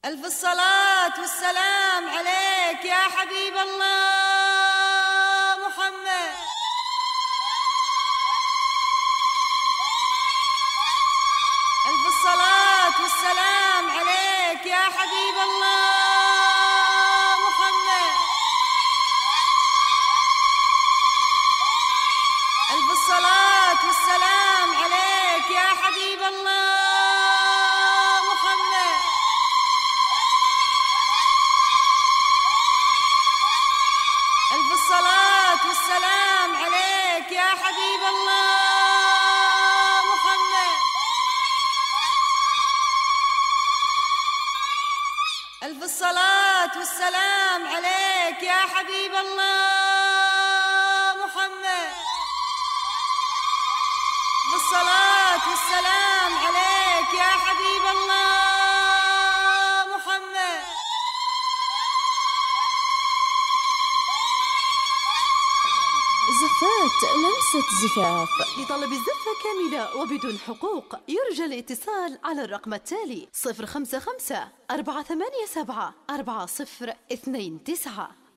ألف الصلاة والسلام عليك يا حبيب الله محمد. ألف الصلاة والسلام عليك يا حبيب الله محمد. ألف الصلاة والسلام عليك يا حبيب الله محمد. ألف الصلاة والسلام عليك يا حبيب الله محمد. ألف الصلاة والسلام عليك يا حبيب الله محمد. بالصلاة والسلام عليك يا حبيب الله محمد. زفات لمسة زفاف. لطلب الزفة كاملة وبدون حقوق يرجى الاتصال على الرقم التالي 055 487 4029.